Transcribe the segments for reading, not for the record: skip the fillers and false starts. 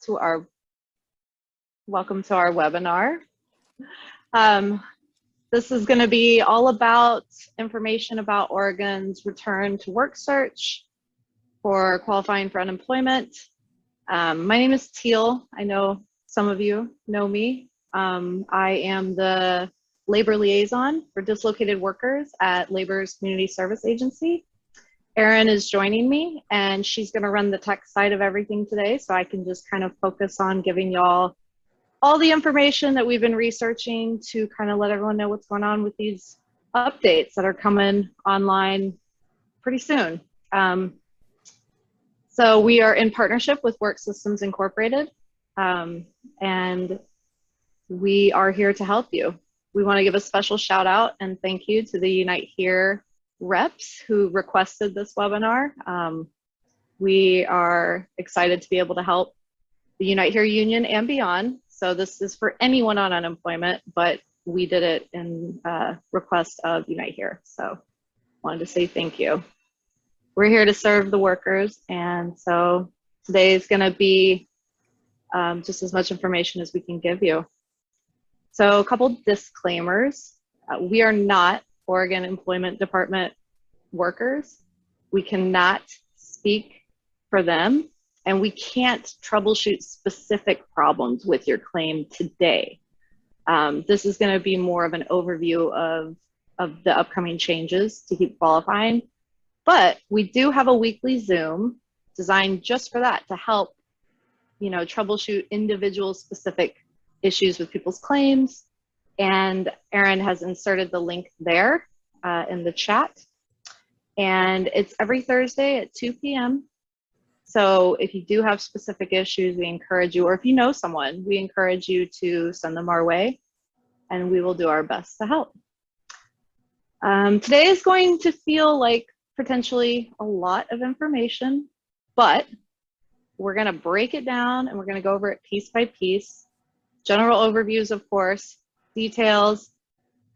to our webinar. This is going to be all about information about Oregon's return to work search for qualifying for unemployment. My name is Teal. I know some of you know me. I am the labor liaison for dislocated workers at Labor's Community Service Agency. Erin is joining me, and she's going to run the tech side of everything today, so I can just kind of focus on giving y'all all the information that we've been researching to kind of let everyone know what's going on with these updates that are coming online pretty soon. So we are in partnership with Work Systems Incorporated, and we are here to help you. We want to give a special shout out and thank you to the Unite Here reps who requested this webinar. We are excited to be able to help the Unite Here Union and beyond. So this is for anyone on unemployment, but we did it in request of Unite Here. So wanted to say thank you. We're here to serve the workers, and so today is going to be just as much information as we can give you. So a couple disclaimers. We are not Oregon Employment Department workers. We cannot speak for them, and we can't troubleshoot specific problems with your claim today. This is going to be more of an overview of the upcoming changes to keep qualifying, but we do have a weekly Zoom designed just for that, to help, you know, troubleshoot individual specific issues with people's claims. And Erin has inserted the link there in the chat. And it's every Thursday at 2 p.m. So if you do have specific issues, we encourage you, or if you know someone, we encourage you to send them our way, and we will do our best to help. Today is going to feel like potentially a lot of information, but we're going to break it down and we're going to go over it piece by piece. General overviews, of course, details,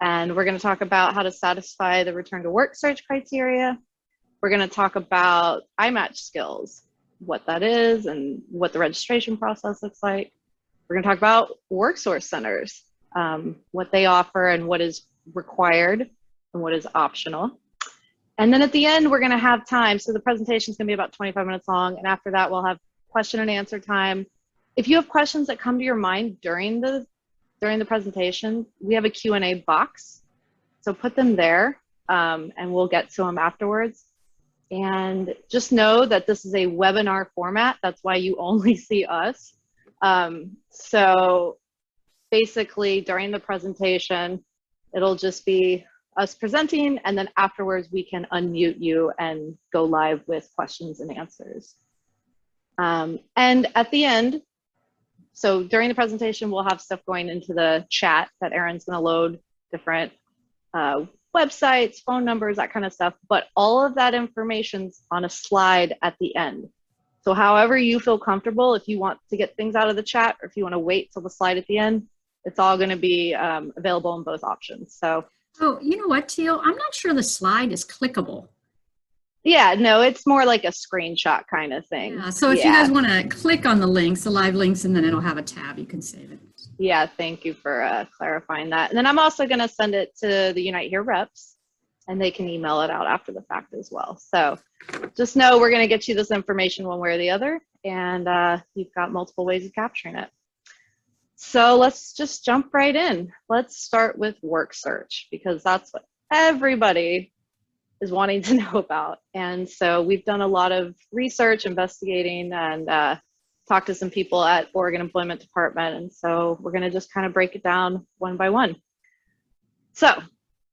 and we're going to talk about how to satisfy the return to work search criteria. We're going to talk about iMatch skills, what that is and what the registration process looks like. We're going to talk about work source centers, what they offer and what is required and what is optional. And then at the end, we're going to have time. So the presentation is going to be about 25 minutes long, and after that, we'll have question and answer time. If you have questions that come to your mind during the presentation, we have a Q&A box. So put them there, and we'll get to them afterwards. And just know that this is a webinar format. That's why you only see us. So basically, during the presentation, it'll just be us presenting, and then afterwards we can unmute you and go live with questions and answers. And at the end, so during the presentation, we'll have stuff going into the chat that Erin's going to load, different websites, phone numbers, that kind of stuff. But all of that information's on a slide at the end. So however you feel comfortable, if you want to get things out of the chat or if you want to wait till the slide at the end, it's all going to be available in both options. So. Oh, you know what, Teal? I'm not sure the slide is clickable. Yeah, no, it's more like a screenshot kind of thing. Yeah, so if you guys want to click on the links, the live links, and then it'll have a tab, you can save it. Yeah, thank you for clarifying that. And then I'm also going to send it to the Unite Here reps, and they can email it out after the fact as well. So just know we're going to get you this information one way or the other, and you've got multiple ways of capturing it. So let's just jump right in. Let's start with work search, because that's what everybody is wanting to know about. And so we've done a lot of research, investigating, and talked to some people at Oregon Employment Department. And so we're going to just kind of break it down one by one. So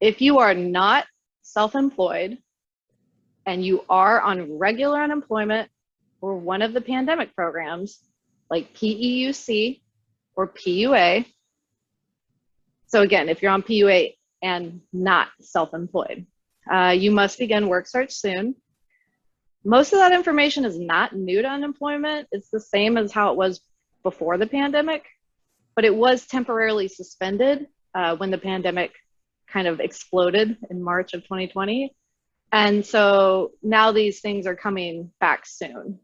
if you are not self-employed and you are on regular unemployment or one of the pandemic programs like PEUC or PUA. So again, if you're on PUA and not self-employed, you must begin work search soon. Most of that information is not new to unemployment. It's the same as how it was before the pandemic, but it was temporarily suspended when the pandemic kind of exploded in March of 2020. And so now these things are coming back soon.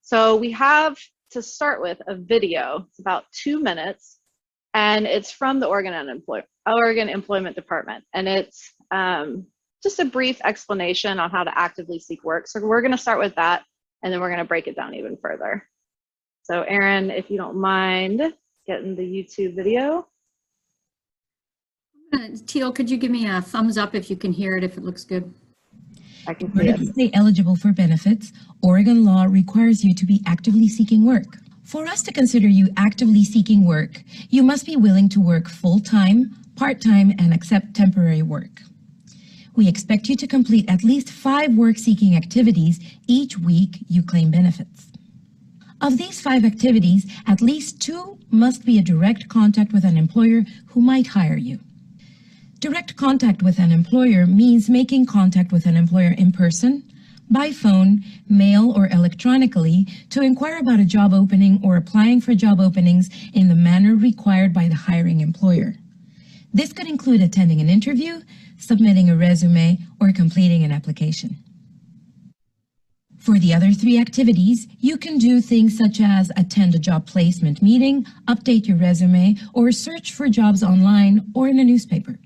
So we have to start with, a video. It's about 2 minutes, and it's from the Oregon Employment Department. And it's just a brief explanation on how to actively seek work. So we're going to start with that, and then we're going to break it down even further. So Erin, if you don't mind getting the YouTube video. Teal, could you give me a thumbs up if you can hear it, if it looks good? I can In see order it. to stay eligible for benefits, Oregon law requires you to be actively seeking work. For us to consider you actively seeking work, you must be willing to work full-time, part-time, and accept temporary work. We expect you to complete at least 5 work-seeking activities each week you claim benefits. Of these 5 activities, at least 2 must be a direct contact with an employer who might hire you. Direct contact with an employer means making contact with an employer in person, by phone, mail, or electronically to inquire about a job opening or applying for job openings in the manner required by the hiring employer. This could include attending an interview, submitting a resume, or completing an application. For the other 3 activities, you can do things such as attend a job placement meeting, update your resume, or search for jobs online or in a newspaper.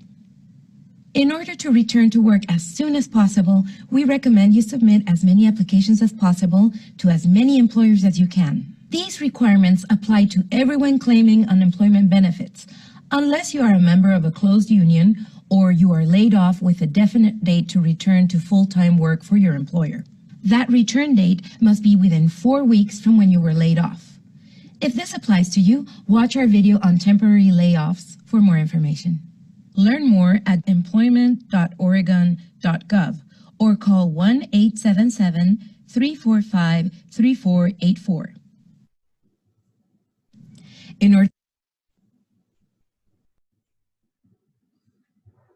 In order to return to work as soon as possible, we recommend you submit as many applications as possible to as many employers as you can. These requirements apply to everyone claiming unemployment benefits, unless you are a member of a closed union or you are laid off with a definite date to return to full-time work for your employer. That return date must be within 4 weeks from when you were laid off. If this applies to you, watch our video on temporary layoffs for more information. Learn more at employment.oregon.gov or call 1-877-345-3484.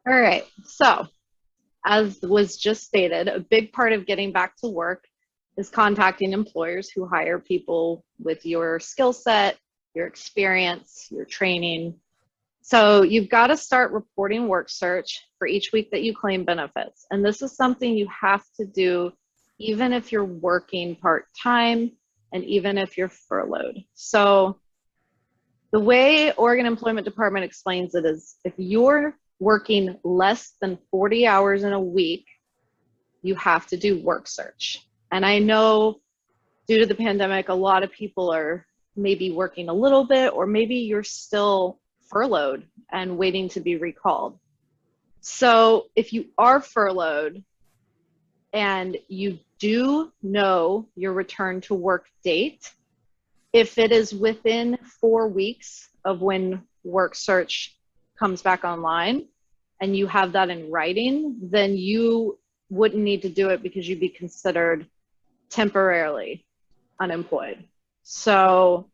All right, so as was just stated, a big part of getting back to work is contacting employers who hire people with your skill set, your experience, your training. So you've got to start reporting work search for each week that you claim benefits. And this is something you have to do even if you're working part-time and even if you're furloughed. So the way Oregon Employment Department explains it is if you're working less than 40 hours in a week, you have to do work search. And I know due to the pandemic, a lot of people are maybe working a little bit, or maybe you're still furloughed and waiting to be recalled. So if you are furloughed and you do know your return to work date, if it is within 4 weeks of when work search comes back online and you have that in writing, then you wouldn't need to do it because you'd be considered temporarily unemployed. So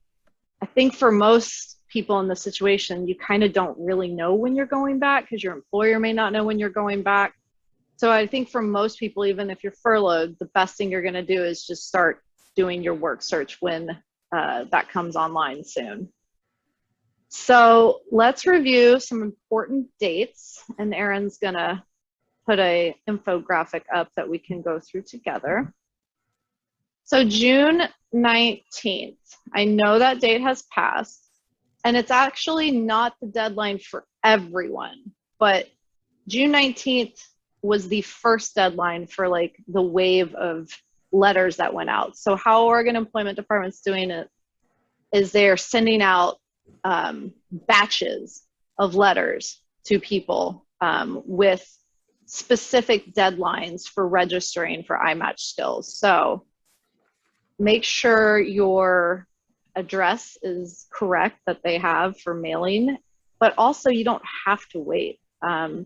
I think for most people in the situation, you kind of don't really know when you're going back because your employer may not know when you're going back. So I think for most people, even if you're furloughed, the best thing you're going to do is just start doing your work search when that comes online soon. So let's review some important dates, and Erin's going to put a infographic up that we can go through together. So June 19th, I know that date has passed. And it's actually not the deadline for everyone, but June 19th was the first deadline for like the wave of letters that went out. So how Oregon Employment Department's doing it is they're sending out batches of letters to people with specific deadlines for registering for iMatch skills. So make sure your address is correct that they have for mailing, but also you don't have to wait. You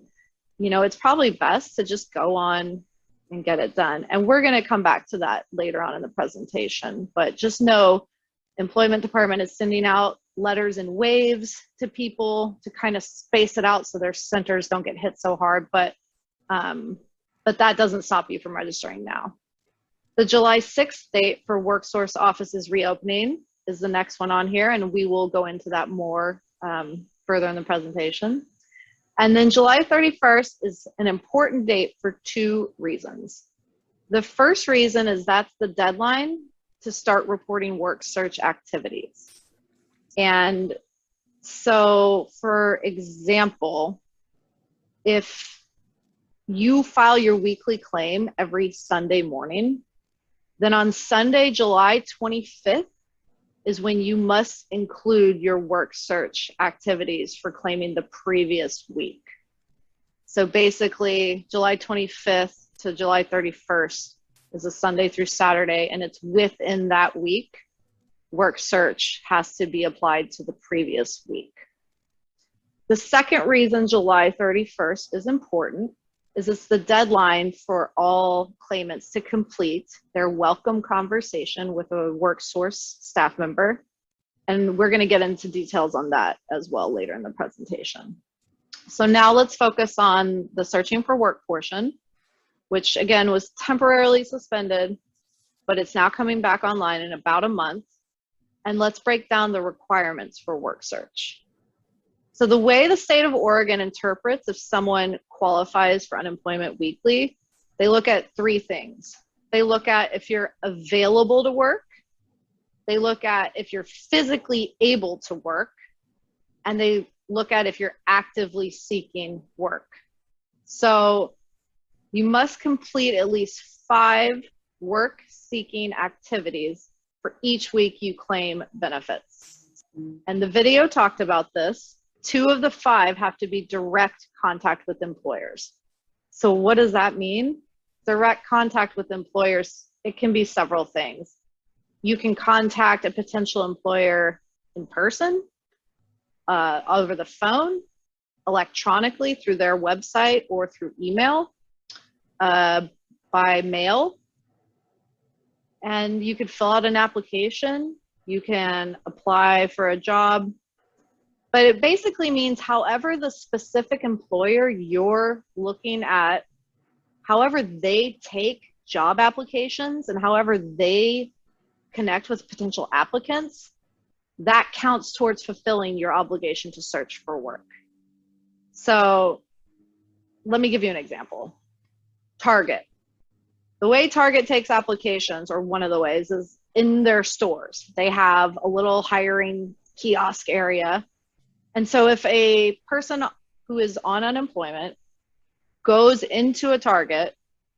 know, it's probably best to just go on and get it done. And we're going to come back to that later on in the presentation, but just know Employment Department is sending out letters in waves to people to kind of space it out so their centers don't get hit so hard, but that doesn't stop you from registering now. The July 6th date for WorkSource offices reopening is the next one on here, and we will go into that more further in the presentation. And then July 31st is an important date for 2 reasons. The first reason is that's the deadline to start reporting work search activities. And so, for example, if you file your weekly claim every Sunday morning, then on Sunday, July 25th, is when you must include your work search activities for claiming the previous week. So basically, July 25th to July 31st is a Sunday through Saturday, and it's within that week, work search has to be applied to the previous week. The second reason July 31st is important is it's the deadline for all claimants to complete their welcome conversation with a WorkSource staff member. And we're going to get into details on that as well later in the presentation. So now let's focus on the searching for work portion, which again was temporarily suspended, but it's now coming back online in about a month. And let's break down the requirements for work search. So the way the state of Oregon interprets if someone qualifies for unemployment weekly, they look at three things. They look at if you're available to work, they look at if you're physically able to work, and they look at if you're actively seeking work. So you must complete at least 5 work-seeking activities for each week you claim benefits. And the video talked about this. 2 of the 5 have to be direct contact with employers. So what does that mean? Direct contact with employers, it can be several things. You can contact a potential employer in person, over the phone, electronically through their website or through email, by mail. And you could fill out an application. You can apply for a job. But it basically means however the specific employer you're looking at, however they take job applications and however they connect with potential applicants, that counts towards fulfilling your obligation to search for work. So let me give you an example. Target. The way Target takes applications, or one of the ways, is in their stores. They have a little hiring kiosk area. And so if a person who is on unemployment goes into a Target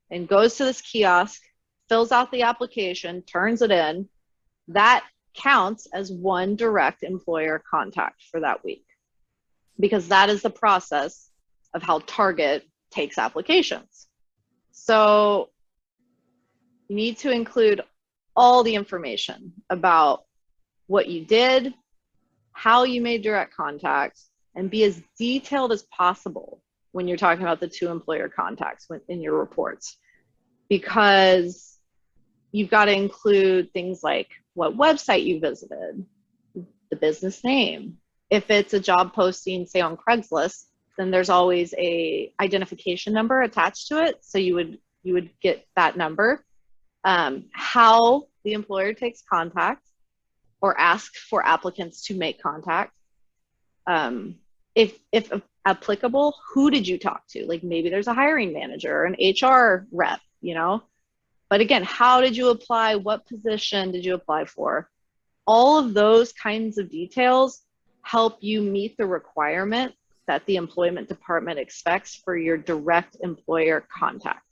and goes to this kiosk, fills out the application, turns it in, that counts as one direct employer contact for that week, because that is the process of how Target takes applications. So you need to include all the information about what you did, how you made direct contact, and be as detailed as possible when you're talking about the 2 employer contacts in your reports, because you've got to include things like what website you visited, the business name. If it's a job posting, say on Craigslist, then there's always a identification number attached to it. So you would get that number. How the employer takes contact or asks for applicants to make contact. If applicable, who did you talk to? Like maybe there's a hiring manager or an HR rep, you know? But again, how did you apply? What position did you apply for? All of those kinds of details help you meet the requirement that the employment department expects for your direct employer contact.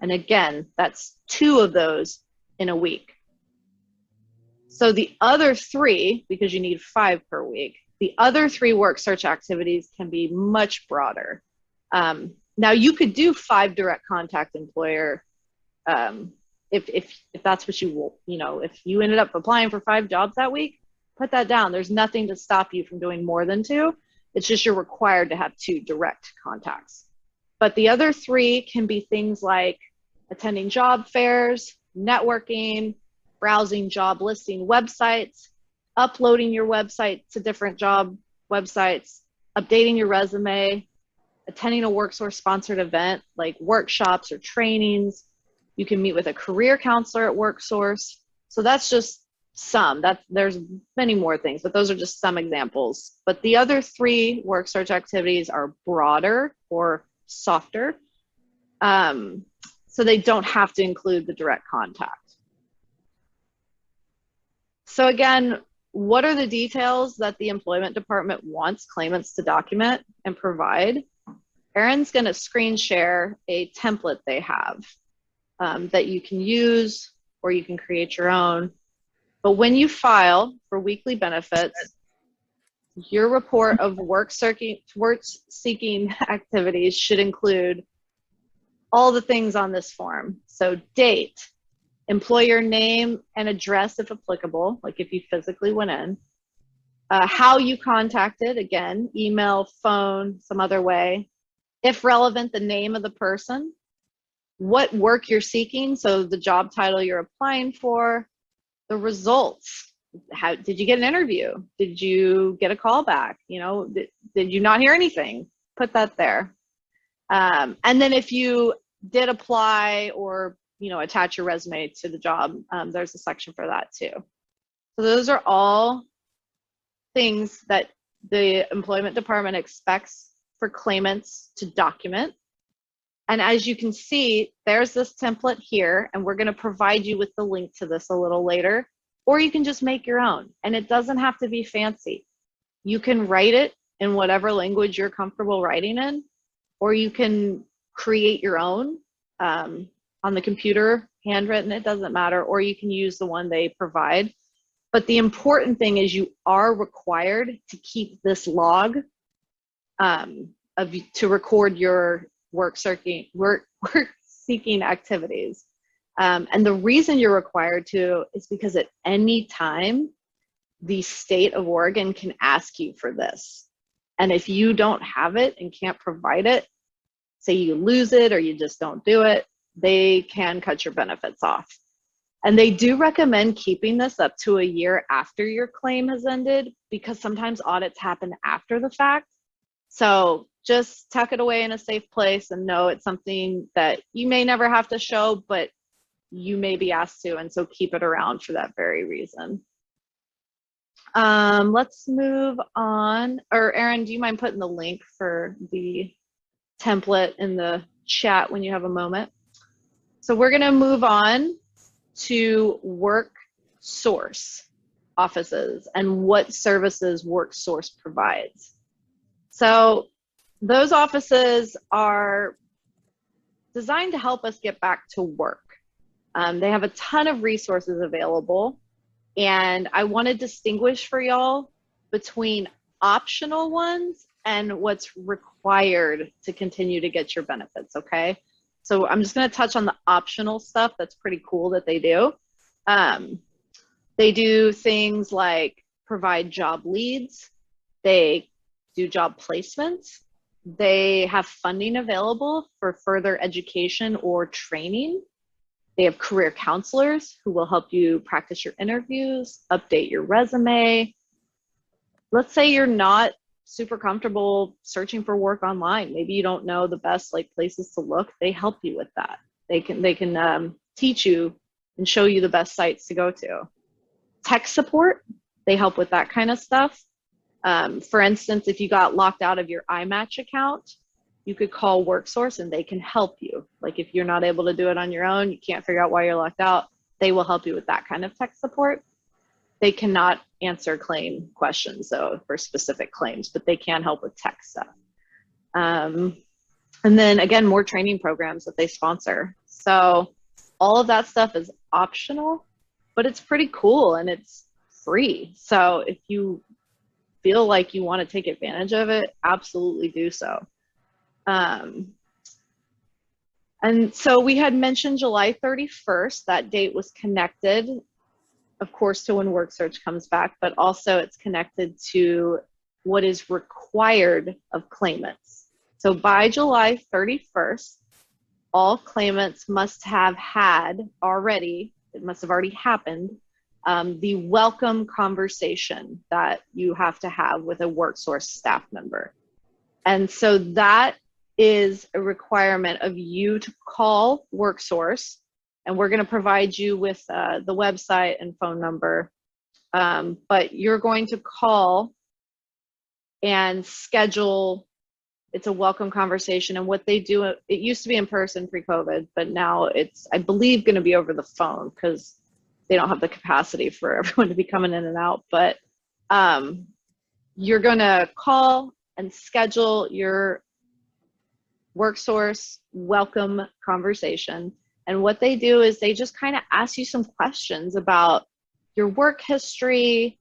And again, that's 2 of those in a week. So the other 3, because you need 5 per week, the other 3 work search activities can be much broader. Now you could do 5 direct contact employer if that's what you will, you know, if you ended up applying for 5 jobs that week, put that down. There's nothing to stop you from doing more than 2. It's just you're required to have 2 direct contacts. But the other 3 can be things like attending job fairs, networking, browsing job listing websites, uploading your website to different job websites, updating your resume, attending a WorkSource sponsored event like workshops or trainings. You can meet with a career counselor at WorkSource. So that's just some. There's many more things, but those are just some examples. But the other 3 work search activities are broader or softer. So they don't have to include the direct contact. So again, what are the details that the employment department wants claimants to document and provide? Erin's going to screen share a template they have that you can use, or you can create your own. But when you file for weekly benefits, your report of work-seeking activities should include all the things on this form. So date, employer name and address if applicable, like if you physically went in, how you contacted, again, email, phone, some other way, if relevant, the name of the person, what work you're seeking, so the job title you're applying for, the results. How did you get an interview? Did you get a call back? You know, did you not hear anything? Put that there. And then if you did apply or, you know, attach your resume to the job, there's a section for that too. So those are all things that the employment department expects for claimants to document. And as you can see, there's this template here, and we're going to provide you with the link to this a little later, or you can just make your own. And it doesn't have to be fancy. You can write it in whatever language you're comfortable writing in, or you can create your own on the computer, handwritten, it doesn't matter, or you can use the one they provide. But the important thing is you are required to keep this log to record your work-seeking activities. And the reason you're required to is because at any time, the state of Oregon can ask you for this. And if you don't have it and can't provide it, say you lose it or you just don't do it, they can cut your benefits off. And they do recommend keeping this up to a year after your claim has ended, because sometimes audits happen after the fact. So just tuck it away in a safe place and know it's something that you may never have to show, but you may be asked to, and so keep it around for that very reason. Let's move on. Or Erin, do you mind putting the link for the template in the chat when you have a moment? So we're going to move on to WorkSource offices and what services WorkSource provides. So those offices are designed to help us get back to work. They have a ton of resources available, and I want to distinguish for y'all between optional ones and what's required to continue to get your benefits, okay? So I'm just going to touch on the optional stuff that's pretty cool that they do. They do things like provide job leads. They do job placements. They have funding available for further education or training. They have career counselors who will help you practice your interviews, update your resume. Let's say you're not super comfortable searching for work online. Maybe you don't know the best places to look. They help you with that. They can teach you and show you the best sites to go to. Tech support, they help with that kind of stuff. For instance, if you got locked out of your iMatch account, you could call WorkSource and they can help you. Like if you're not able to do it on your own, you can't figure out why you're locked out, they will help you with that kind of tech support. They cannot answer claim questions though for specific claims, but they can help with tech stuff. And then again, more training programs that they sponsor. So all of that stuff is optional, but it's pretty cool and it's free. So if you feel like you want to take advantage of it, absolutely do so. And so we had mentioned July 31st, that date was connected, of course, to when WorkSearch comes back, but also it's connected to what is required of claimants. So by July 31st, all claimants must have had already, it must have already happened, the welcome conversation that you have to have with a WorkSource staff member. And so that is a requirement of you to call WorkSource, and we're going to provide you with the website and phone number, but you're going to call and schedule. It's a welcome conversation, and what they do, it used to be in person pre-COVID, but now it's, I believe, going to be over the phone because they don't have the capacity for everyone to be coming in and out, but you're going to call and schedule your WorkSource welcome conversation. And what they do is they just kind of ask you some questions about your work history,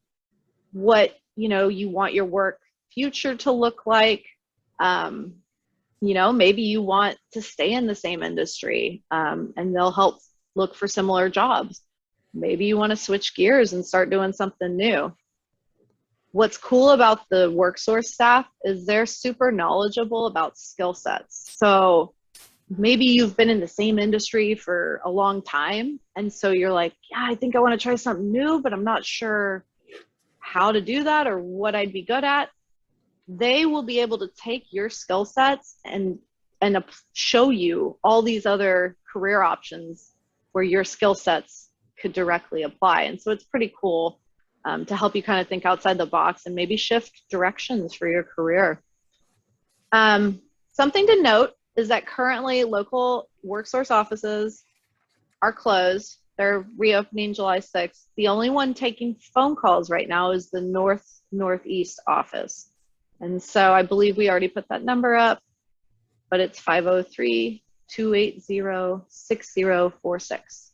what you want your work future to look like. Maybe you want to stay in the same industry, and they'll help look for similar jobs. Maybe you want to switch gears and start doing something new. What's cool about the WorkSource staff is they're super knowledgeable about skill sets. So maybe you've been in the same industry for a long time, and so you're like, yeah, I think I want to try something new, but I'm not sure how to do that or what I'd be good at. They will be able to take your skill sets and show you all these other career options where your skill sets could directly apply. And so it's pretty cool to help you kind of think outside the box and maybe shift directions for your career. Something to note is that currently local WorkSource offices are closed. They're reopening July 6th. The only one taking phone calls right now is the Northeast office. And so I believe we already put that number up, but it's 503-280-6046.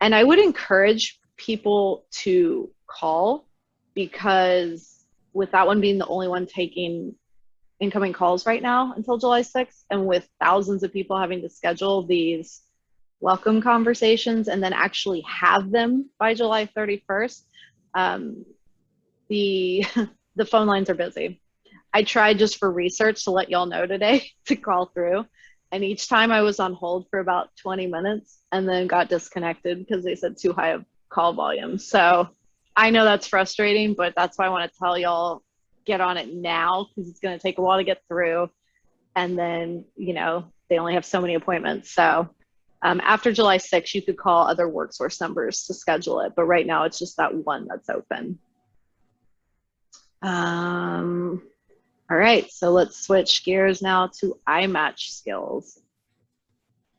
And I would encourage people to call, because with that one being the only one taking incoming calls right now until July 6th, and with thousands of people having to schedule these welcome conversations and then actually have them by July 31st, the phone lines are busy. I tried just for research to let y'all know today to call through, and each time I was on hold for about 20 minutes and then got disconnected because they said too high of call volume. So I know that's frustrating, but that's why I want to tell y'all, get on it now, because it's going to take a while to get through. And then, they only have so many appointments. So after July 6th, you could call other WorkSource numbers to schedule it. But right now it's just that one that's open. All right, so let's switch gears now to iMatch skills.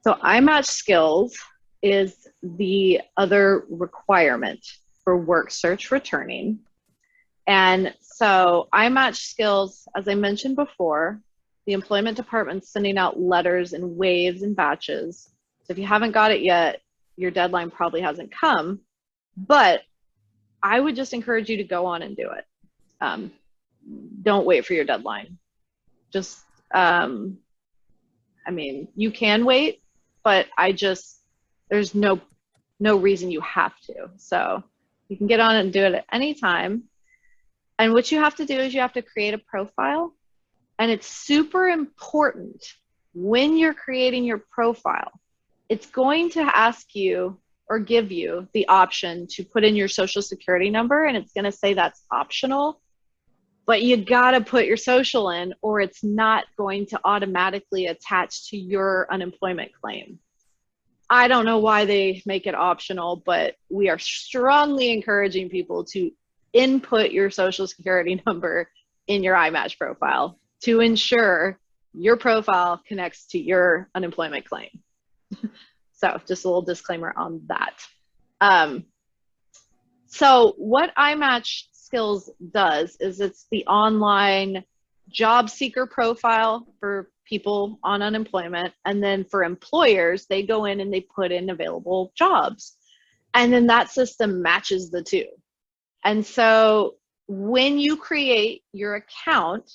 So iMatch skills is the other requirement for work search returning. And so iMatch skills, as I mentioned before, the employment department's sending out letters in waves and batches. So if you haven't got it yet, your deadline probably hasn't come, but I would just encourage you to go on and do it. Don't wait for your deadline. Just, you can wait, but there's no reason you have to. So you can get on and do it at any time. And what you have to do is you have to create a profile. And it's super important when you're creating your profile, it's going to ask you or give you the option to put in your social security number, and it's going to say that's optional. But you gotta put your social in, or it's not going to automatically attach to your unemployment claim. I don't know why they make it optional, but we are strongly encouraging people to input your social security number in your iMatch profile to ensure your profile connects to your unemployment claim. So just a little disclaimer on that. So what iMatch Skills does is it's the online job seeker profile for people on unemployment, and then for employers, they go in and they put in available jobs, and then that system matches the two. And so when you create your account,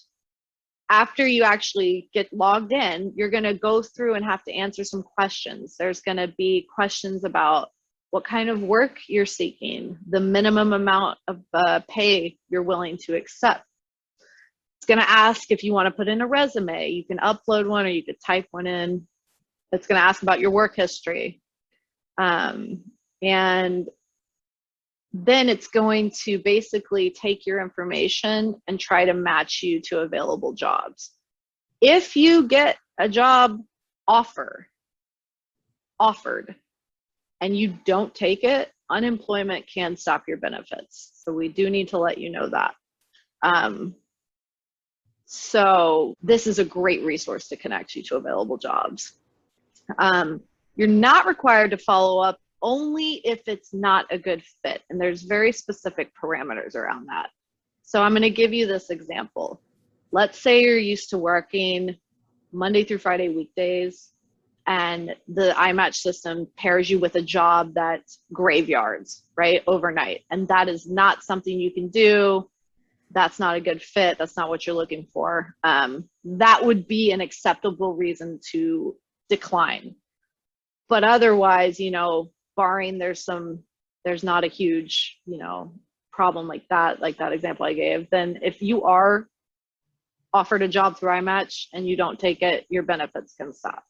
after you actually get logged in, you're going to go through and have to answer some questions. There's going to be questions about what kind of work you're seeking, the minimum amount of pay you're willing to accept. It's going to ask if you want to put in a resume. You can upload one or you could type one in. It's going to ask about your work history. And then it's going to basically take your information and try to match you to available jobs. If you get a job offered, and you don't take it, unemployment can stop your benefits. So we do need to let you know that. So this is a great resource to connect you to available jobs. You're not required to follow up only if it's not a good fit. And there's very specific parameters around that. So I'm going to give you this example. Let's say you're used to working Monday through Friday weekdays, and the iMatch system pairs you with a job that's graveyards, right, overnight. And that is not something you can do. That's not a good fit. That's not what you're looking for. That would be an acceptable reason to decline. But otherwise, you know, barring there's not a huge, you know, problem like that example I gave, then if you are offered a job through iMatch and you don't take it, your benefits can stop.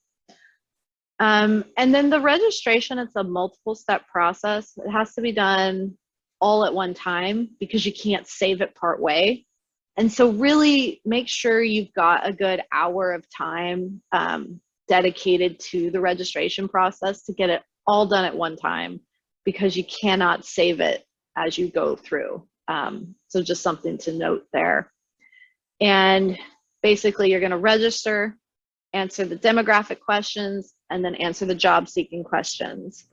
And then the registration, it's a multiple step process. It has to be done all at one time because you can't save it part way. And so really make sure you've got a good hour of time dedicated to the registration process to get it all done at one time, because you cannot save it as you go through. So just something to note there. And basically you're going to register, answer the demographic questions, and then answer the job seeking questions.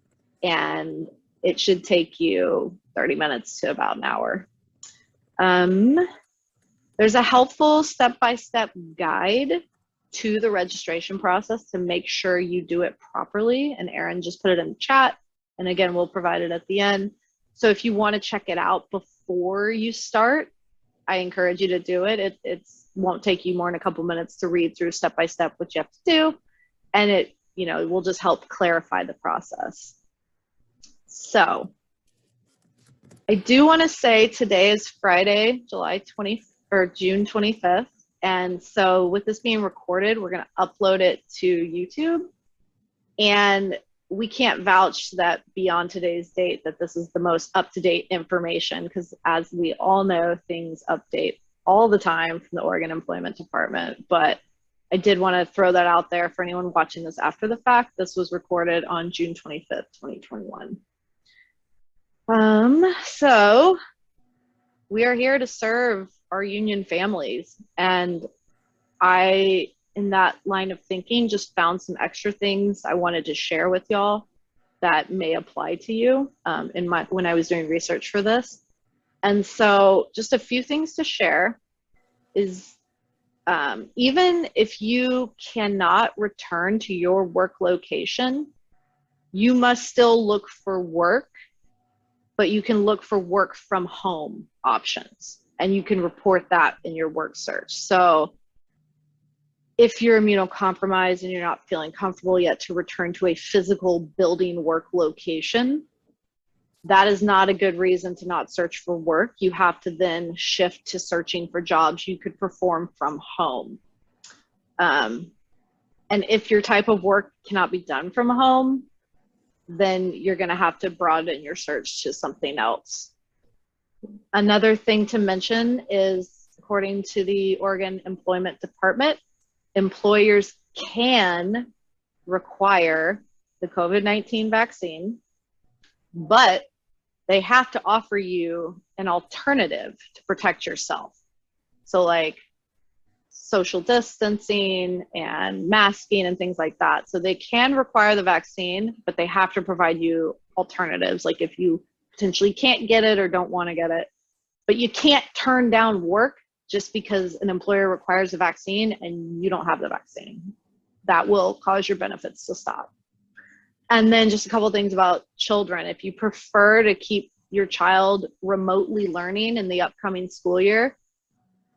And it should take you 30 minutes to about an hour. There's a helpful step-by-step guide to the registration process to make sure you do it properly. And Erin just put it in the chat. And again, we'll provide it at the end. So if you want to check it out before you start, I encourage you to do it. It won't take you more than a couple minutes to read through step by step what you have to do. And it, you know, will just help clarify the process. So I do want to say today is Friday, June 25th. And so with this being recorded, we're going to upload it to YouTube. And we can't vouch that beyond today's date that this is the most up-to-date information, because as we all know, things update all the time from the Oregon Employment Department. But I did want to throw that out there for anyone watching this after the fact. This was recorded on June 25th, 2021. So we are here to serve our union families. And I, in that line of thinking, just found some extra things I wanted to share with y'all that may apply to you when I was doing research for this. And so just a few things to share is even if you cannot return to your work location, you must still look for work, but you can look for work from home options, and you can report that in your work search. So if you're immunocompromised and you're not feeling comfortable yet to return to a physical building work location, that is not a good reason to not search for work. You have to then shift to searching for jobs you could perform from home. And if your type of work cannot be done from home, then you're going to have to broaden your search to something else. Another thing to mention is, according to the Oregon Employment Department, employers can require the COVID-19 vaccine, but they have to offer you an alternative to protect yourself. So like social distancing and masking and things like that. So they can require the vaccine, but they have to provide you alternatives. Like if you potentially can't get it or don't want to get it, but you can't turn down work just because an employer requires a vaccine and you don't have the vaccine. That will cause your benefits to stop. And then just a couple of things about children. If you prefer to keep your child remotely learning in the upcoming school year,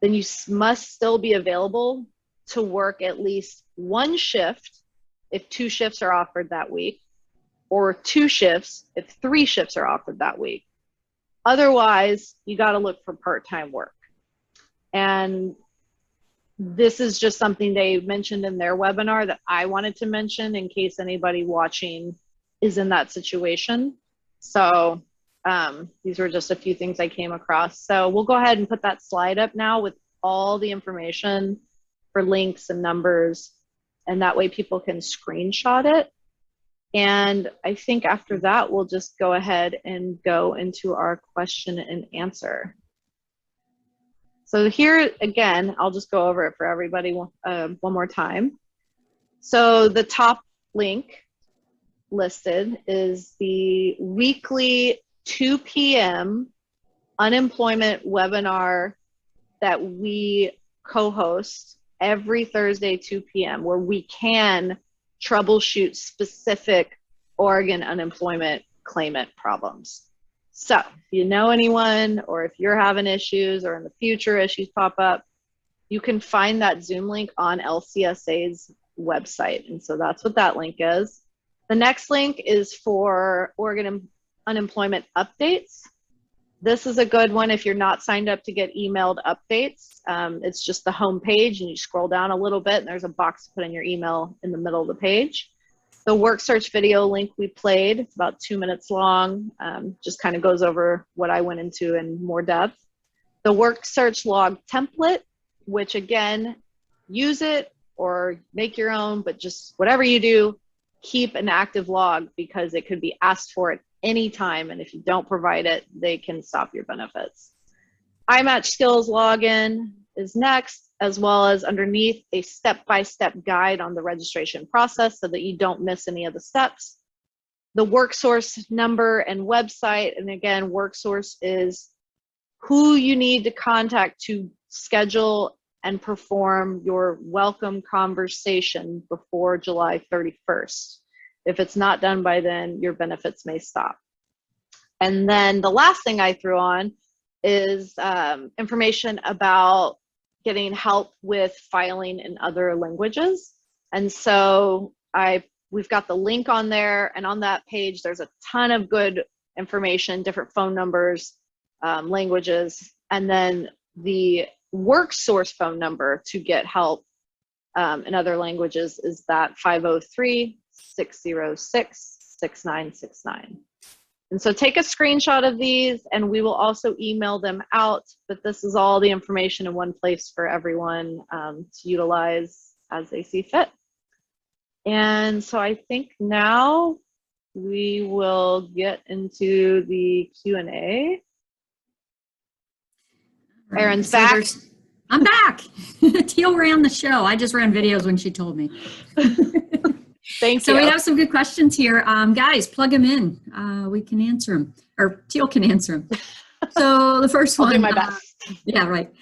then you must still be available to work at least one shift if 2 shifts are offered that week, or 2 shifts if 3 shifts are offered that week. Otherwise, you got to look for part-time work. And this is just something they mentioned in their webinar that I wanted to mention in case anybody watching is in that situation. So these were just a few things I came across. So we'll go ahead and put that slide up now with all the information for links and numbers, and that way people can screenshot it. And I think after that, we'll just go ahead and go into our question and answer. So here again, I'll just go over it for everybody one more time. So the top link listed is the weekly 2 p.m. unemployment webinar that we co-host every Thursday, 2 p.m., where we can troubleshoot specific Oregon unemployment claimant problems. So if you know anyone, or if you're having issues, or in the future issues pop up, you can find that Zoom link on LCSA's website. And so that's what that link is. The next link is for Oregon unemployment updates. This is a good one if you're not signed up to get emailed updates. It's just the home page, and you scroll down a little bit, and there's a box to put in your email in the middle of the page. The work search video link we played, it's about 2 minutes long, just kind of goes over what I went into in more depth. The work search log template, which again, use it or make your own, but just whatever you do, keep an active log, because it could be asked for at any time, and if you don't provide it, they can stop your benefits. iMatch Skills login is next, as well as underneath a step-by-step guide on the registration process so that you don't miss any of the steps. The WorkSource number and website, and again, WorkSource is who you need to contact to schedule and perform your welcome conversation before July 31st. If it's not done by then, your benefits may stop. And then the last thing I threw on is information about getting help with filing in other languages. And so we've got the link on there, and on that page, there's a ton of good information, different phone numbers, languages, and then the WorkSource phone number to get help in other languages is that 503-606-6969. And so take a screenshot of these, and we will also email them out, but this is all the information in one place for everyone to utilize as they see fit. And so I think now we will get into the Q&A. Erin's so back. I'm back. Teal ran the show. I just ran videos when she told me. Thank you. So we have some good questions here. Guys, plug them in. We can answer them, or Teal can answer them. So the first one. I'll do my best. Yeah, right.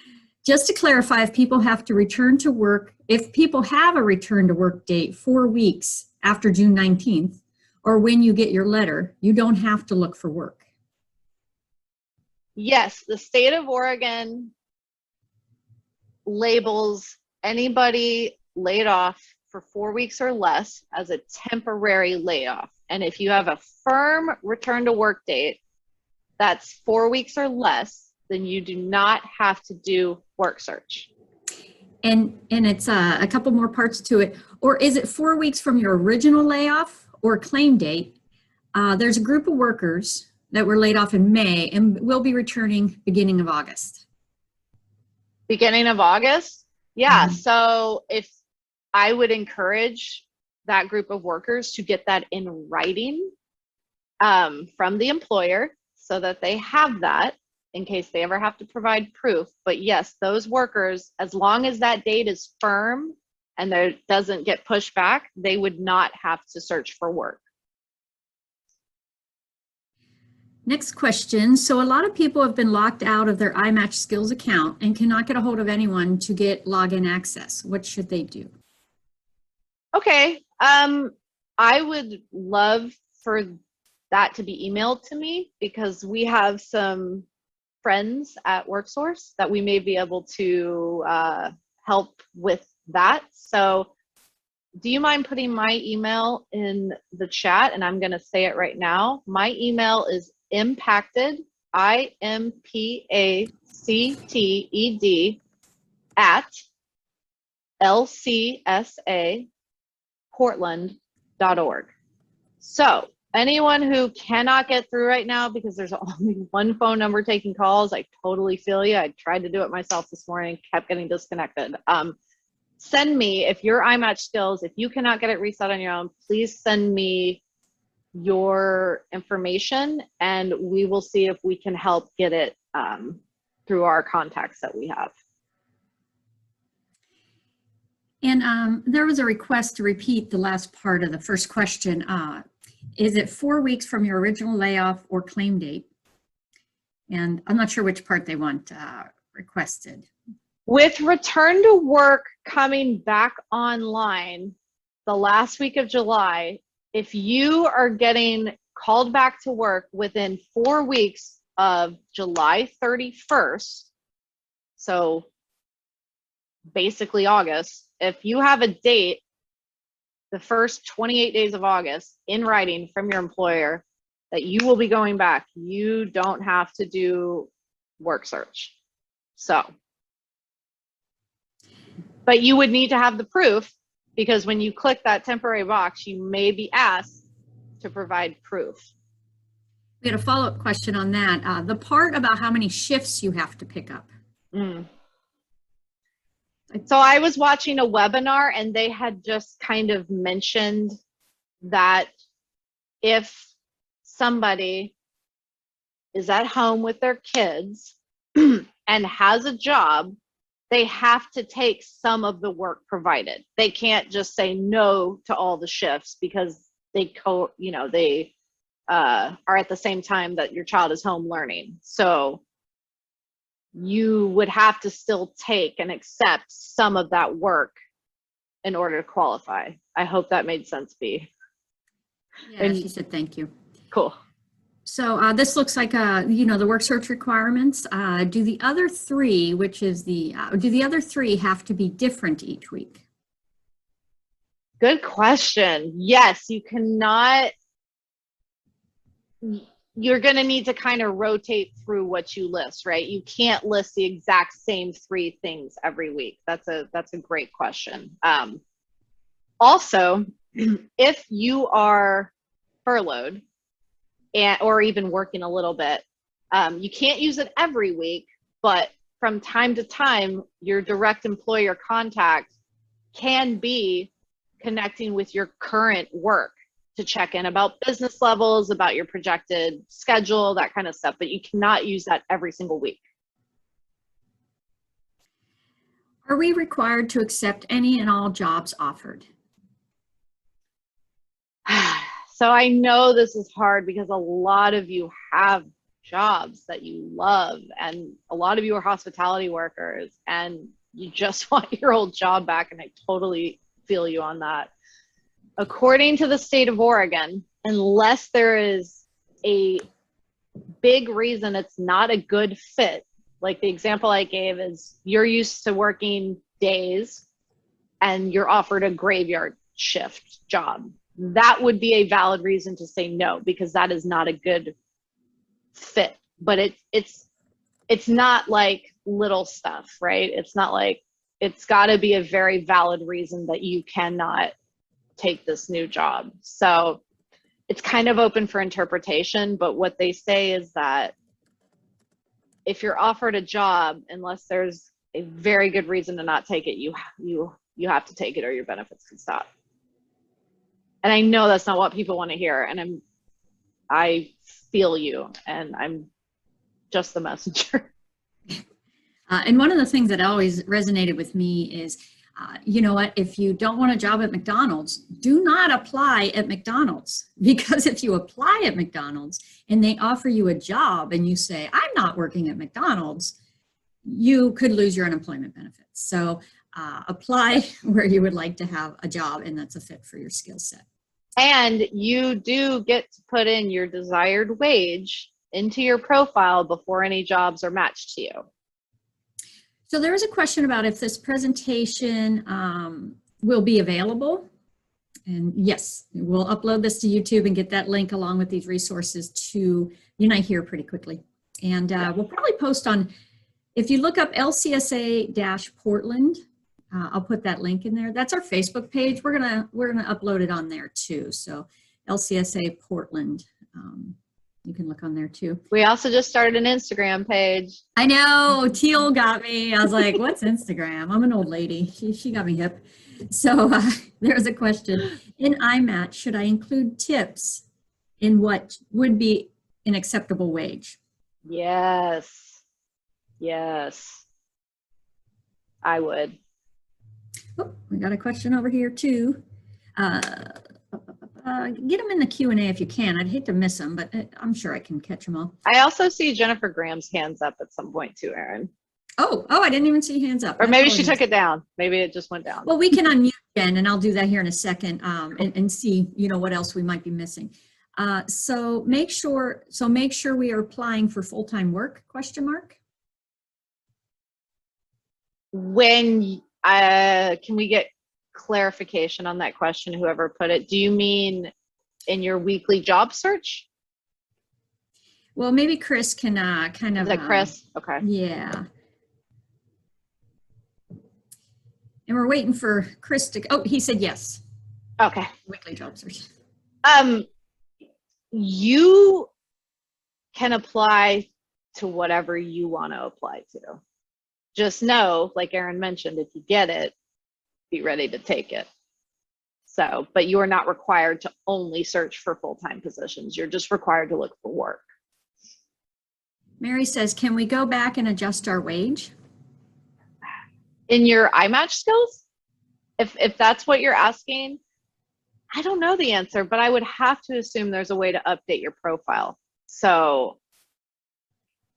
Just to clarify, if people have to return to work, if people have a return to work date 4 weeks after June 19th, or when you get your letter, you don't have to look for work. Yes, the state of Oregon labels anybody laid off for 4 weeks or less as a temporary layoff. And if you have a firm return to work date that's 4 weeks or less, then you do not have to do work search. And it's a couple more parts to it. Or is it 4 weeks from your original layoff or claim date? There's a group of workers that were laid off in May and will be returning beginning of August. Beginning of August? Yeah, so if I would encourage that group of workers to get that in writing from the employer so that they have that in case they ever have to provide proof. But yes, those workers, as long as that date is firm and there doesn't get pushed back, they would not have to search for work. Next question. So a lot of people have been locked out of their iMatch Skills account and cannot get a hold of anyone to get login access. What should they do? Okay. I would love for that to be emailed to me, because we have some friends at WorkSource that we may be able to help with that. So do you mind putting my email in the chat? And I'm going to say it right now. My email is impacted, IMPACTED, at lcsaportland.org. So anyone who cannot get through right now because there's only one phone number taking calls, I totally feel you. I tried to do it myself this morning, kept getting disconnected. Send me, if your iMatch Skills, if you cannot get it reset on your own, please send me your information and we will see if we can help get it through our contacts that we have. And there was a request to repeat the last part of the first question. is it 4 weeks from your original layoff or claim date? And I'm not sure which part they want requested. With return to work coming back online the last week of July, if you are getting called back to work within 4 weeks of July 31st, so basically August, if you have a date the first 28 days of August in writing from your employer that you will be going back, you don't have to do work search. So, but you would need to have the proof, because when you click that temporary box, you may be asked to provide proof. We had a follow-up question on that. The part about how many shifts you have to pick up. So I was watching a webinar and they had just kind of mentioned that if somebody is at home with their kids and has a job, they have to take some of the work provided. They can't just say no to all the shifts because they are at the same time that your child is home learning. So you would have to still take and accept some of that work in order to qualify. I hope that made sense, B. Yeah, she said thank you. Cool. So this looks like, the work search requirements. Do the other three, do the other three have to be different each week? Good question. Yes, you cannot. You're going to need to kind of rotate through what you list, right? You can't list the exact same 3 things every week. That's a great question. Also, if you are furloughed or even working a little bit, you can't use it every week, but from time to time, your direct employer contact can be connecting with your current work to check in about business levels, about your projected schedule, that kind of stuff, but you cannot use that every single week. Are we required to accept any and all jobs offered? So I know this is hard because a lot of you have jobs that you love, and a lot of you are hospitality workers and you just want your old job back, and I totally feel you on that. According to the state of Oregon, unless there is a big reason it's not a good fit, like the example I gave is you're used to working days and you're offered a graveyard shift job, that would be a valid reason to say no, because that is not a good fit. But it's not like little stuff, right? It's not like, it's got to be a very valid reason that you cannot take this new job. So it's kind of open for interpretation, but what they say is that if you're offered a job, unless there's a very good reason to not take it, you have to take it or your benefits can stop. And I know that's not what people want to hear, and I feel you, and I'm just the messenger. And one of the things that always resonated with me is, you know what, if you don't want a job at McDonald's, do not apply at McDonald's. Because if you apply at McDonald's and they offer you a job and you say, I'm not working at McDonald's, you could lose your unemployment benefits. So apply where you would like to have a job and that's a fit for your skill set. And you do get to put in your desired wage into your profile before any jobs are matched to you. So there was a question about if this presentation will be available. And yes, we'll upload this to YouTube and get that link along with these resources to Unite Here pretty quickly. And we'll probably post on, if you look up LCSA-Portland, I'll put that link in there. That's our Facebook page. We're gonna upload it on there too. So LCSA Portland, you can look on there too. We also just started an Instagram page. I know, Teal got me. I was like, what's Instagram? I'm an old lady. She got me hip. So there's a question. In IMAT, should I include tips in what would be an acceptable wage? Yes. Yes. I would. Oh, we got a question over here too. Get them in the Q&A if you can. I'd hate to miss them, but I'm sure I can catch them all. I also see Jennifer Graham's hands up at some point too, Erin. Oh, I didn't even see hands up. Or maybe she took it down. Maybe it just went down. Well, we can unmute Jen, and I'll do that here in a second, and see, you know, what else we might be missing. So make sure we are applying for full-time work, question mark? When, can we get clarification on that question, whoever put it? Do you mean in your weekly job search? Well, maybe Chris can kind of. Is that Chris? Okay. Yeah. And we're waiting for Chris to, oh, he said yes. Okay. Weekly job search. You can apply to whatever you want to apply to. Just know, like Erin mentioned, if you get it, be ready to take it. So, but you are not required to only search for full-time positions. You're just required to look for work. Mary says, can we go back and adjust our wage? In your iMatch skills, if that's what you're asking, I don't know the answer, but I would have to assume there's a way to update your profile. So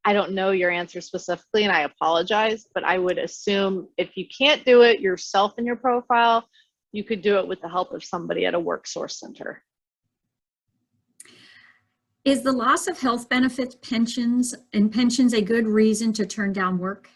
I don't know your answer specifically, and I apologize, but I would assume if you can't do it yourself in your profile, you could do it with the help of somebody at a work source center. Is the loss of health benefits, pensions a good reason to turn down work?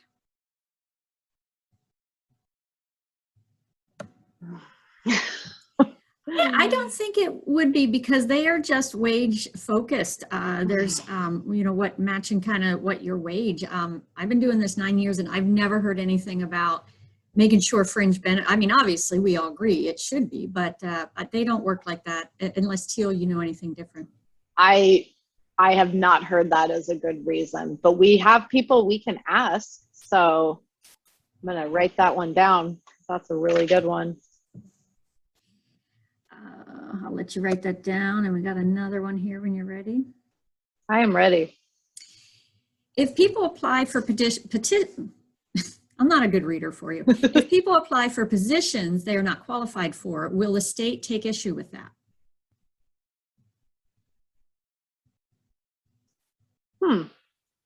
I don't think it would be, because they are just wage focused. There's, you know, what matching kind of what your wage. I've been doing this 9 years and I've never heard anything about making sure fringe benefit. I mean, obviously we all agree it should be, but they don't work like that unless, Teal, you know anything different. I have not heard that as a good reason, but we have people we can ask. So I'm going to write that one down. That's a really good one. I'll let you write that down, and we got another one here when you're ready. I am ready. If people apply for I'm not a good reader for you. If people apply for positions they are not qualified for, will the state take issue with that?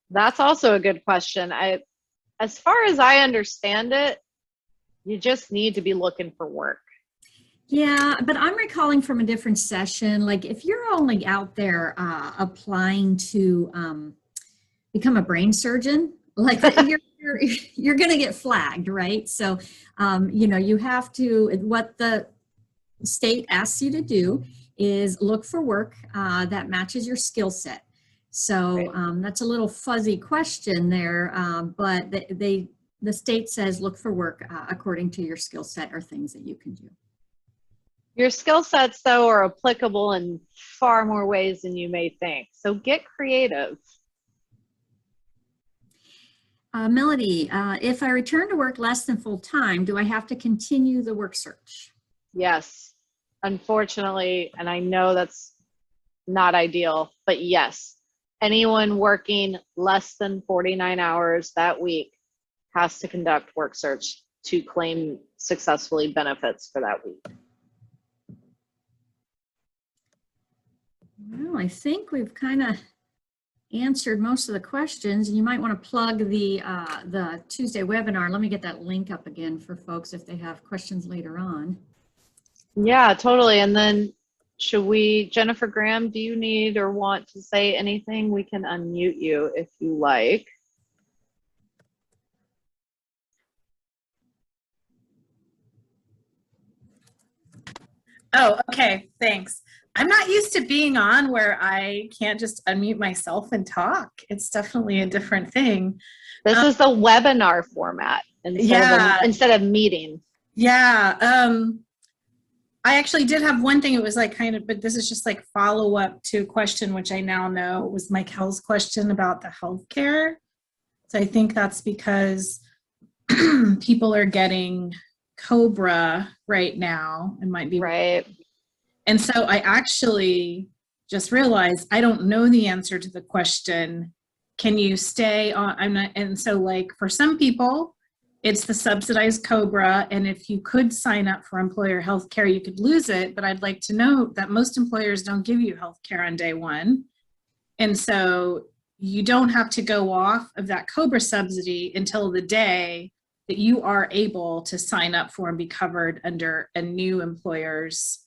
That's also a good question. As far as I understand it, you just need to be looking for work. Yeah, but I'm recalling from a different session, like if you're only out there applying to become a brain surgeon, like you're going to get flagged, right? So, you know, you have to, what the state asks you to do is look for work that matches your skill set. So that's a little fuzzy question there, but the state says look for work according to your skill set or things that you can do. Your skill sets, though, are applicable in far more ways than you may think. So get creative. Melody, if I return to work less than full time, do I have to continue the work search? Yes, unfortunately, and I know that's not ideal, but yes, anyone working less than 49 hours that week has to conduct work search to claim successfully benefits for that week. Well, I think we've kind of answered most of the questions. You might want to plug the Tuesday webinar. Let me get that link up again for folks if they have questions later on. Yeah, totally. And then should we, Jennifer Graham, do you need or want to say anything? We can unmute you if you like. Oh, okay, thanks. I'm not used to being on where I can't just unmute myself and talk. It's definitely a different thing. This is the webinar format instead of meeting. Yeah. I actually did have one thing. It was like kind of, but this is just like follow up to a question, which I now know was Michael's question about the healthcare. So I think that's because people are getting COBRA right now. It might be right. And so I actually just realized I don't know the answer to the question, can you stay on? I'm not, and so like for some people, It's the subsidized COBRA, and if you could sign up for employer health care, you could lose it, but I'd like to note that most employers don't give you health care on day one. And so you don't have to go off of that COBRA subsidy until the day that you are able to sign up for and be covered under a new employer's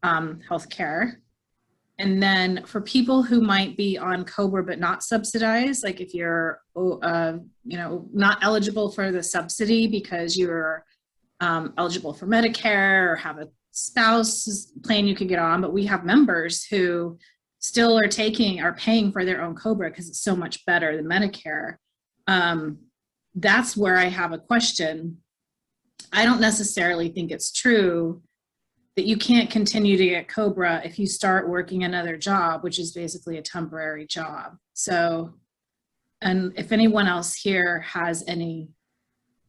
health care. And then for people who might be on COBRA but not subsidized, like if you're, not eligible for the subsidy because you're eligible for Medicare or have a spouse plan you could get on, but we have members who still are paying for their own COBRA because it's so much better than Medicare. That's where I have a question. I don't necessarily think it's true that you can't continue to get COBRA if you start working another job, which is basically a temporary job. So, and if anyone else here has any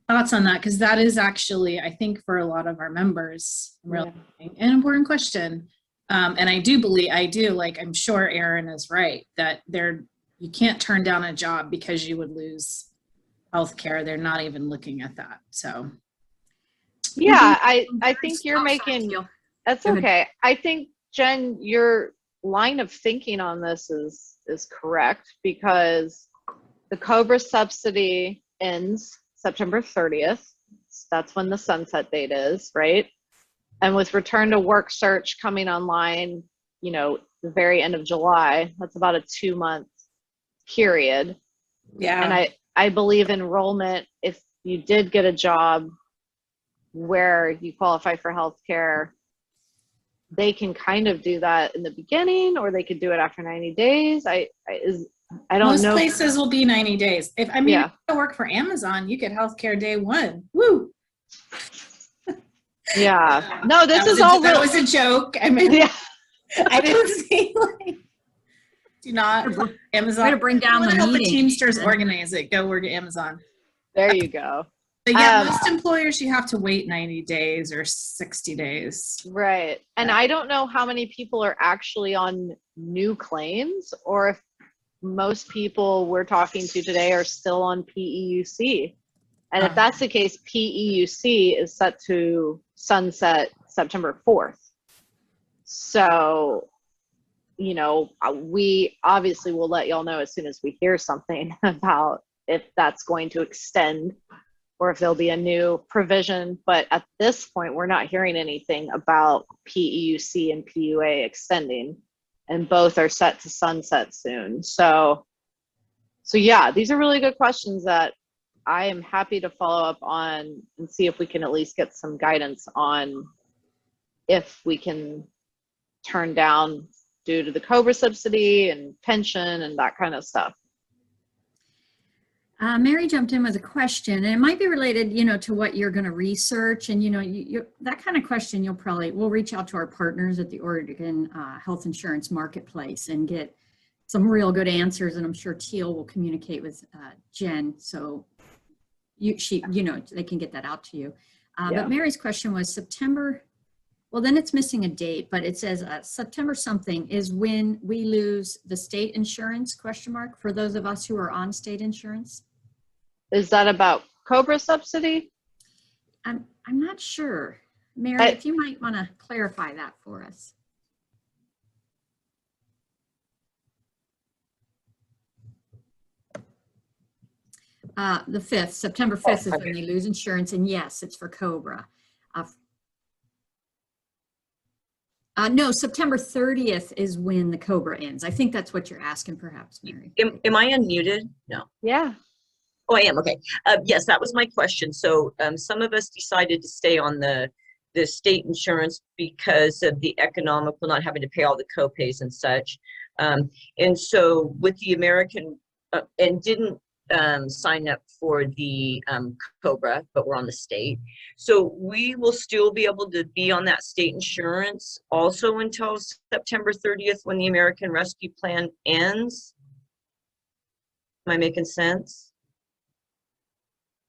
thoughts on that, because that is actually, I think for a lot of our members, really an important question. And I'm sure Erin is right, that you can't turn down a job because you would lose healthcare. They're not even looking at that, so. Yeah, I think you're making, that's okay. I think, Jen, your line of thinking on this is correct, because the COBRA subsidy ends September 30th. That's when the sunset date is, right? And with return to work search coming online, the very end of July, that's about a 2-month period. Yeah. And I believe enrollment, if you did get a job where you qualify for healthcare, they can kind of do that in the beginning, or they could do it after 90 days. I don't know. Most places will be 90 days. If you work for Amazon, you get healthcare day one. Woo! Yeah. No, that was a joke. I mean, yeah. I didn't see do not Amazon. Way to bring down the meeting. The Teamsters organize it. Go work at Amazon. There you go. But yeah, most employers, you have to wait 90 days or 60 days. Right. And I don't know how many people are actually on new claims, or if most people we're talking to today are still on PEUC. And if that's the case, PEUC is set to sunset September 4th. So, we obviously will let y'all know as soon as we hear something about if that's going to extend or if there'll be a new provision. But at this point, we're not hearing anything about PEUC and PUA extending, and both are set to sunset soon. So yeah, these are really good questions that I am happy to follow up on and see if we can at least get some guidance on if we can turn down due to the COBRA subsidy and pension and that kind of stuff. Mary jumped in with a question, and it might be related, to what you're going to research. And, that kind of question, we'll reach out to our partners at the Oregon Health Insurance Marketplace and get some real good answers. And I'm sure Teal will communicate with Jen, so they can get that out to you. But Mary's question was September. Well, then it's missing a date, but it says September something is when we lose the state insurance, ? For those of us who are on state insurance. Is that about COBRA subsidy? I'm not sure. Mary, if you might want to clarify that for us. The 5th, September 5th is when they lose insurance, and yes, it's for COBRA. No, September 30th is when the COBRA ends. I think that's what you're asking, perhaps, Mary. Am I unmuted? No. Yeah. Oh, I am. Okay. Yes, that was my question. So some of us decided to stay on the state insurance because of the economical, not having to pay all the copays and such. And so with the American, and didn't sign up for the COBRA, but we're on the state. So we will still be able to be on that state insurance also until September 30th when the American Rescue Plan ends. Am I making sense?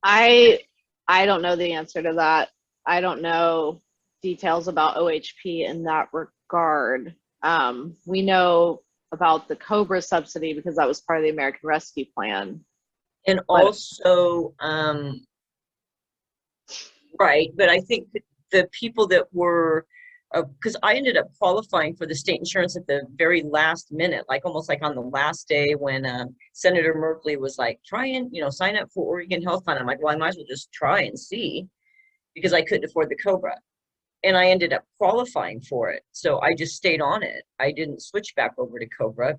I don't know the answer to that. I don't know details about OHP in that regard. We know about the COBRA subsidy because that was part of the American Rescue Plan. And also, Right, but I think that the people that were, because I ended up qualifying for the state insurance at the very last minute, like almost like on the last day when Senator Merkley was like, try and, sign up for Oregon Health Fund. I'm like, well, I might as well just try and see, because I couldn't afford the COBRA. And I ended up qualifying for it. So I just stayed on it. I didn't switch back over to COBRA.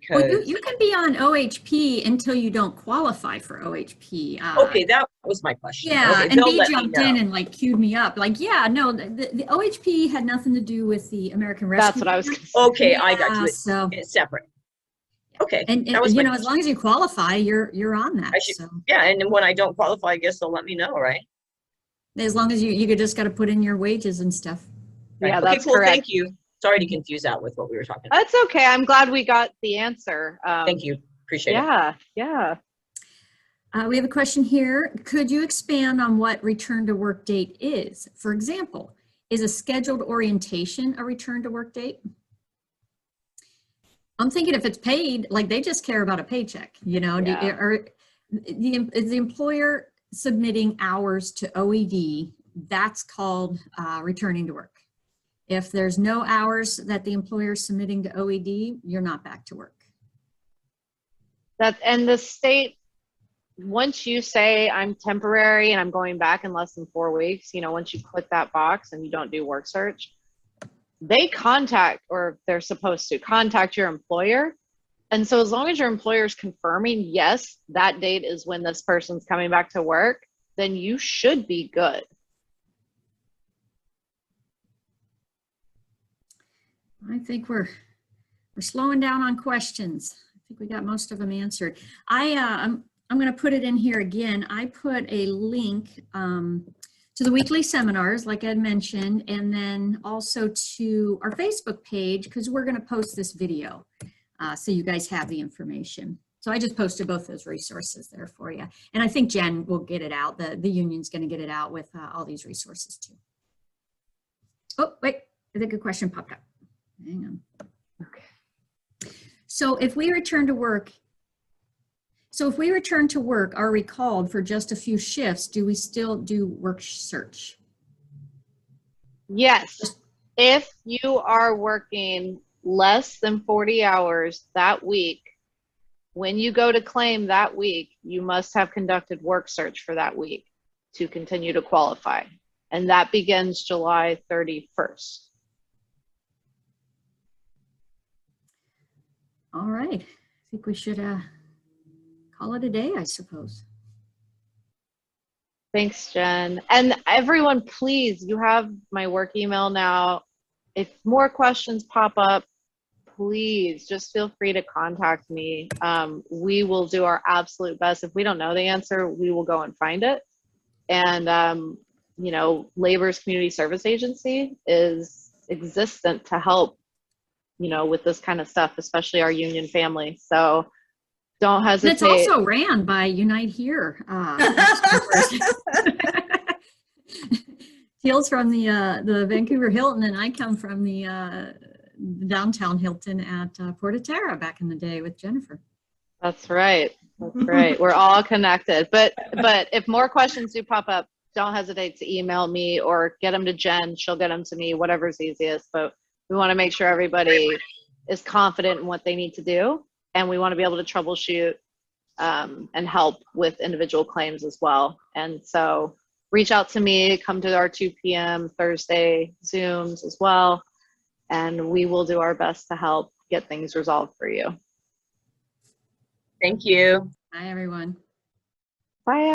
Well, Because you can be on OHP until you don't qualify for OHP. okay, that was my question. Yeah, Okay, and they'll B let me jumped know. in and like queued me up. Like, yeah, no, the OHP had nothing to do with the American Rescue. That's what I was Plan. gonna say. Okay, I got Yeah, you. so It's separate. Okay, and that was you my know, as question. long as you qualify, you're on that. I should, So yeah, and then when I don't qualify, I guess they'll let me know, right? as long as you just got to put in your wages and stuff. Right. Yeah, Okay, that's cool. correct. Thank you. Sorry to confuse that with what we were talking about. That's okay. I'm glad we got the answer. Thank you. Appreciate it. Yeah, yeah. We have a question here. Could you expand on what return to work date is? For example, is a scheduled orientation a return to work date? I'm thinking if it's paid, like they just care about a paycheck, Yeah. or the employer submitting hours to OED, that's called returning to work. If there's no hours that the employer is submitting to OED, you're not back to work. And the state, once you say I'm temporary and I'm going back in less than 4 weeks, once you click that box and you don't do work search, they contact, or they're supposed to contact your employer. And so as long as your employer is confirming, yes, that date is when this person's coming back to work, then you should be good. I think we're slowing down on questions. I think we got most of them answered. I'm going to put it in here again. I put a link to the weekly seminars, like I mentioned, and then also to our Facebook page, because we're going to post this video so you guys have the information. So I just posted both those resources there for you. And I think Jen will get it out. The union's going to get it out with all these resources too. Oh, wait, I think a question popped up. Hang on. Okay. So if we return to work, are recalled for just a few shifts, do we still do work search? Yes. If you are working less than 40 hours that week, when you go to claim that week, you must have conducted work search for that week to continue to qualify. And that begins July 31st. All right. I think we should call it a day, I suppose. Thanks, Jen. And everyone, please, you have my work email now. If more questions pop up, please just feel free to contact me. We will do our absolute best. If we don't know the answer, we will go and find it. And, Labor's Community Service Agency is existent to help, with this kind of stuff, especially our union family. So don't hesitate. And it's also ran by Unite Here. Teal's from the Vancouver Hilton, and I come from the downtown Hilton at Porta Terra back in the day with Jennifer. That's right. That's right. We're all connected. But if more questions do pop up, don't hesitate to email me or get them to Jen. She'll get them to me, whatever's easiest. But we want to make sure everybody is confident in what they need to do. And we want to be able to troubleshoot and help with individual claims as well. And so reach out to me, come to our 2 p.m. Thursday Zooms as well. And we will do our best to help get things resolved for you. Thank you. Bye, everyone. Bye.